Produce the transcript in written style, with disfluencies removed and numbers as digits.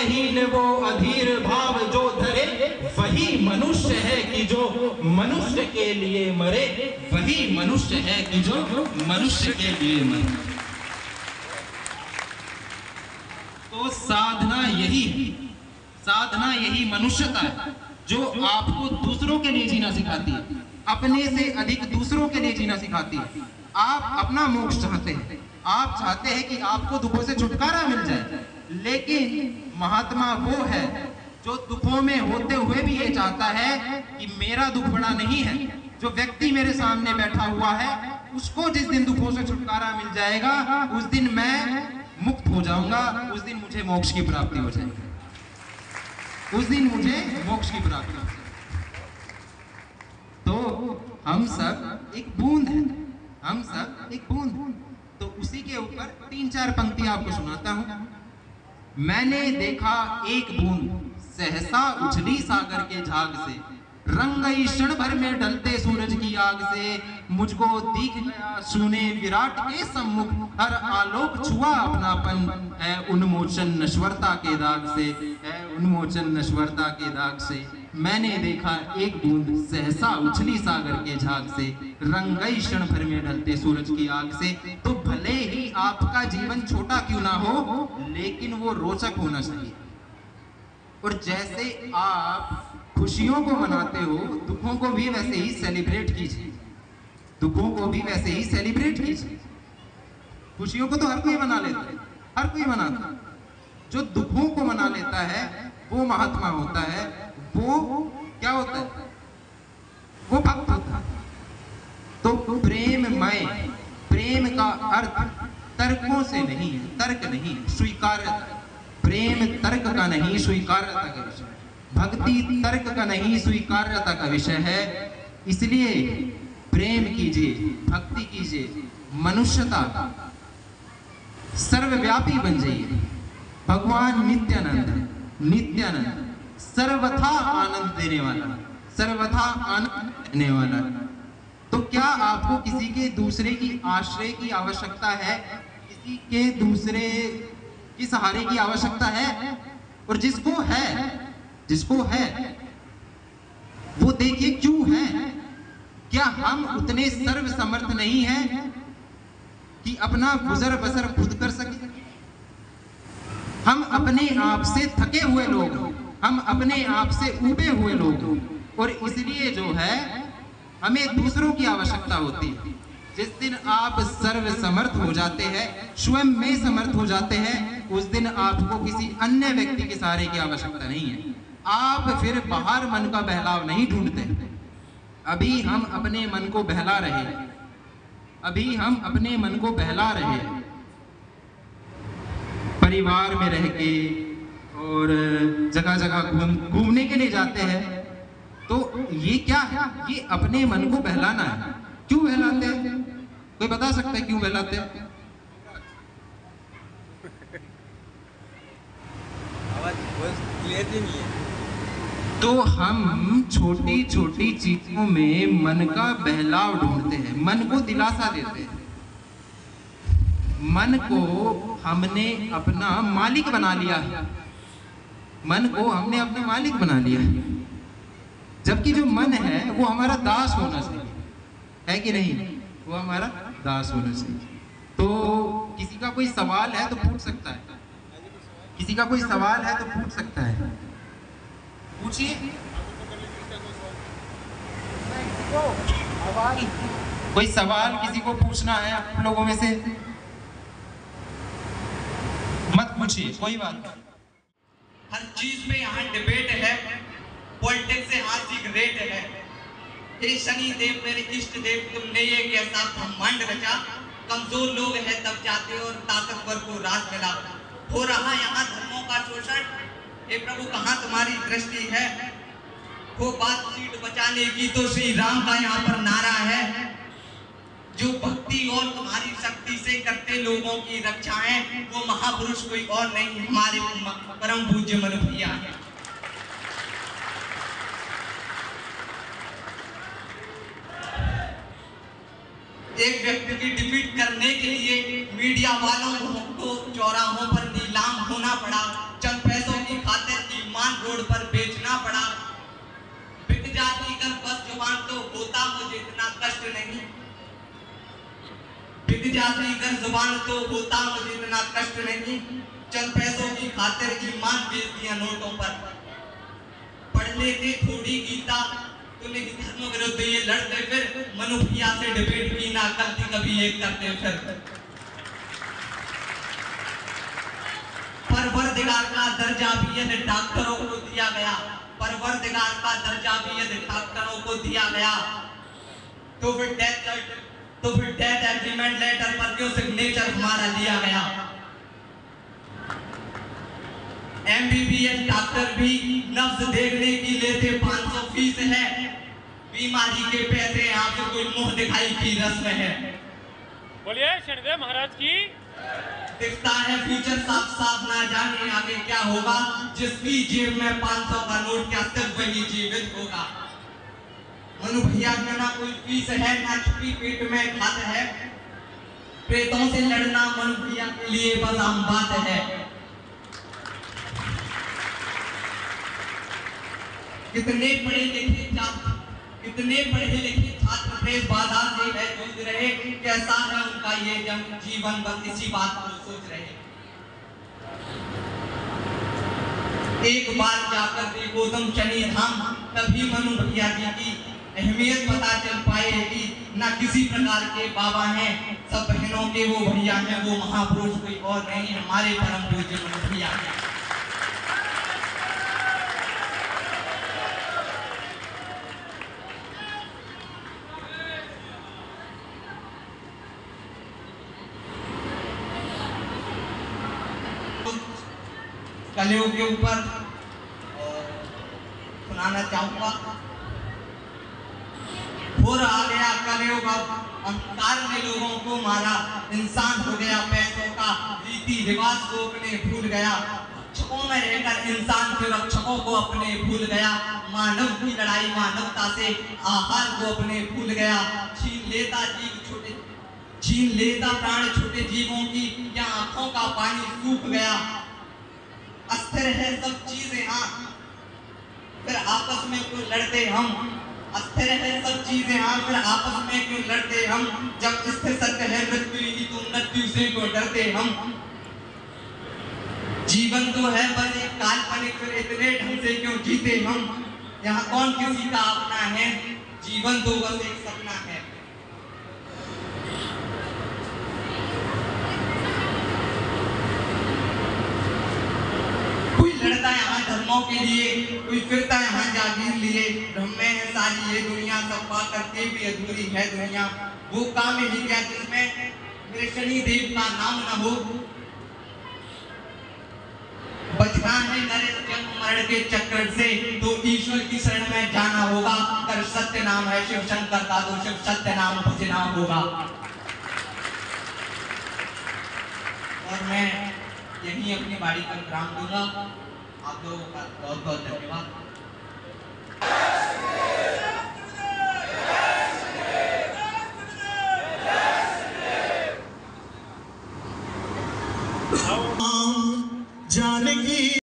भाग्यहीन वो अधीर भाव जो धरे, वही मनुष्य है कि जो मनुष्य के लिए मरे, वही मनुष्य है कि जो मनुष्य के लिए मरे। तो साधना यही है, साधना यही मनुष्यता है जो आपको दूसरों के लिए जीना सिखाती है, अपने से अधिक दूसरों के लिए जीना सिखाती है। आप अपना मोक्ष चाहते हैं, आप चाहते हैं कि आपको दुखों से छुटकारा मिल जाए, लेकिन महात्मा वो है जो दुखों में होते हुए भी ये चाहता है कि मेरा दुख बड़ा नहीं है। जो व्यक्ति मेरे सामने बैठा हुआ है उसको जिस दिन दुखों से छुटकारा मिल जाएगा उस दिन मैं मुक्त हो जाऊंगा, उस दिन मुझे मोक्ष की प्राप्ति हो जाएगी, उस दिन मुझे मोक्ष की प्राप्ति हो जाएगी। तो हम सब एक बूंद है, हम सब एक बूंद। तो उसी के ऊपर 3-4 पंक्ति आपको सुनाता हूं। मैंने देखा एक बूंद सहसा उछली सागर के झाग से, रंग गई क्षण भर में ढलते सूरज की आग से, मुझको दिख गया सुने विराट के सम्मुख, हर आलोक छुआ अपनापन, है उन्मोचन नश्वरता के दाग से, है उन्मोचन नश्वरता के दाग से। मैंने देखा एक बूंद सहसा उछली सागर के झाग से, रंग गई क्षण भर में ढलते सूरज की आग से। तो भले ही आपका जीवन छोटा क्यों ना हो, लेकिन वो रोचक होना चाहिए। और जैसे आप खुशियों को मनाते हो, दुखों को भी वैसे ही सेलिब्रेट कीजिए, दुखों को भी वैसे ही सेलिब्रेट कीजिए। खुशियों को तो हर कोई मना लेता है, हर कोई मनाता है। जो दुखों को मना लेता है वो महात्मा होता है, वो क्या होता है, वो भक्त होता है। तो प्रेममय, प्रेम का अर्थ तर्कों से नहीं है, तर्क नहीं, स्वीकार्यता। प्रेम तर्क का नहीं, स्वीकार्यता का विषय। भक्ति तर्क का नहीं, स्वीकार्यता का विषय है। इसलिए प्रेम कीजिए, भक्ति कीजिए, मनुष्यता सर्वव्यापी बन जाइए। भगवान नित्यानंद है, नित्यानंद सर्वथा आनंद देने वाला, सर्वथा आनंद देने वाला। तो क्या आपको किसी के दूसरे की आश्रय की आवश्यकता है, किसी के दूसरे की सहारे की आवश्यकता है? और जिसको है, जिसको है वो देखिए क्यों है। क्या हम उतने सर्व समर्थ नहीं हैं कि अपना गुजर बसर खुद कर सके? हम अपने आप से थके हुए लोग, हम अपने आप से ऊबे हुए लोग, और इसलिए जो है हमें दूसरों की आवश्यकता होती है। जिस दिन आप सर्व समर्थ हो जाते हैं, स्वयं में समर्थ हो जाते हैं, उस दिन आपको किसी अन्य व्यक्ति के सहारे की आवश्यकता नहीं है। आप फिर बाहर मन का बहलाव नहीं ढूंढते। अभी हम अपने मन को बहला रहे हैं, अभी हम अपने मन को बहला रहे हैं परिवार में रह के, और जगह जगह घूमने के लिए जाते हैं। तो ये क्या है? ये अपने मन को बहलाना है। क्यों बहलाते हैं? कोई बता सकता है क्यों बहलाते हैं? आवाज क्लियर नहीं है। तो हम छोटी छोटी चीजों में मन का बहलाव ढूंढते हैं, मन को दिलासा देते हैं। मन को हमने अपना मालिक बना लिया है, मन को हमने अपना मालिक बना लिया है। जबकि जो मन है वो हमारा दास होना चाहिए, है कि नहीं? वो हमारा दास होना चाहिए। तो किसी का कोई सवाल है तो पूछ सकता है, किसी का कोई सवाल है तो पूछ सकता है, पूछिए। कोई सवाल किसी को पूछना है आप लोगों में से? मत पूछिए, कोई बात नहीं। हर चीज में यहाँ डिबेट है, पॉलिटिक्स से हासिल रेट है। हे शनि देव मेरे इष्ट देव, तुमने ये कैसा ब्रह्मांड रचा, कमजोर लोग हैं तब जाते और ताकतवर को राज मिला। हो रहा यहाँ धर्मों का शोषण, हे प्रभु कहाँ तुम्हारी दृष्टि है? हो बात सीट बचाने की तो श्री राम का यहाँ पर नारा है। जो भक्ति और तुम्हारी शक्ति से करते लोगों की रक्षा है, वो महापुरुष कोई और नहीं, हमारे परम पूज्य मनु भैया है। एक व्यक्ति की डिफीट करने के लिए मीडिया वालों को चौराहों पर नीलाम होना पड़ा, चंद पैसों की कष्ट नहीं, बिक जाती अगर जुबान तो होता मुझे इतना कष्ट नहीं। चंद पैसों की खातिर ईमान बेच दिया नोटों पर। पढ़ लेते थोड़ी गीता तो नहीं धर्म विरुद्ध ये लड़ते, फिर मनुष्या से डिबेट की ना गलती कभी एक करते फिर। परवरदिगार का दर्जा भी यदि डॉक्टरों को दिया गया, परवरदिगार का दर्जा भी यदि डॉक्टरों को दिया गया, तो फिर डेथ एग्रीमेंट लेटर पर क्यों सिग्नेचर हमारा लिया गया। MBBS डॉक्टर भी नब्ज देखने की लेते 500 फीस है। बीमारी के पैसे यहाँ पे कोई मुंह दिखाई की रस्म है। बोलिए शनिदेव महाराज की। दिखता है फ्यूचर साफ साफ, ना जाने आगे क्या होगा। जिसकी जेब में 500 का नोट क्या सिर्फ वही जीवित होगा। मनु भैया में ना कोई फीस है, ना छुट्टी पेट में खाते है। प्रेतों से लड़ना मनु भैया के लिए बस आम बात है। कितने पढ़े लिखे छात्र प्रेस बाजार से है जूझ रहे। कैसा है उनका ये जीवन, बस इसी बात को सोच रहे। एक बार जाकर देखो तुम शनि धाम, तभी मनु भैया जी की अहमियत पता चल पाएगी। ना किसी प्रकार के बाबा हैं, सब बहनों के वो भैया हैं। वो महापुरुष कोई और नहीं, हमारे परम पूज्य मनु भैया हैं। कलियों के ऊपर सुनाना चाहूंगा। हो रहा गया कलियुग, अहंकार ने लोगों को मारा। इंसान हो गया पैसों का, रीति रिवाज को अपने भूल गया। रक्षकों में रहकर इंसान के रक्षकों को अपने भूल गया। मानव की लड़ाई मानवता से, आहार को अपने भूल गया। छीन लेता प्राण छोटे जीवों की, या आंखों का पानी सूख गया। अस्थिर है सब चीजें हाँ, फिर आपस में क्यों लड़ते हम। अस्थिर है सब चीजें हाँ, फिर आपस में क्यों लड़ते हम। जब स्थिर सत्य है मृत्यु ही, तो मृत्यु से क्यों डरते हम। जीवन तो है बस एक काल्पनिक, फिर इतने ढंग से क्यों जीते हम। यहाँ कौन किसी का अपना है, जीवन तो बस एक सपना है। लड़ता है यहाँ धर्मों के लिए, कोई फिरता है यहाँ जागीर लिए। भ्रम में है सारी ये दुनिया, सब पा करके भी अधूरी है दुनिया। वो काम ही क्या जिसमें मेरे शनि देव का नाम न हो। बचना है नरेश जन्म मरण के चक्कर से, तो ईश्वर की शरण में जाना होगा। कर सत्य नाम है शिव शंकर का, तो शिव सत्य नाम भजना होगा। और मैं यही अपनी बाड़ी पर विराम दूंगा। आप लोगों का बहुत बहुत धन्यवाद।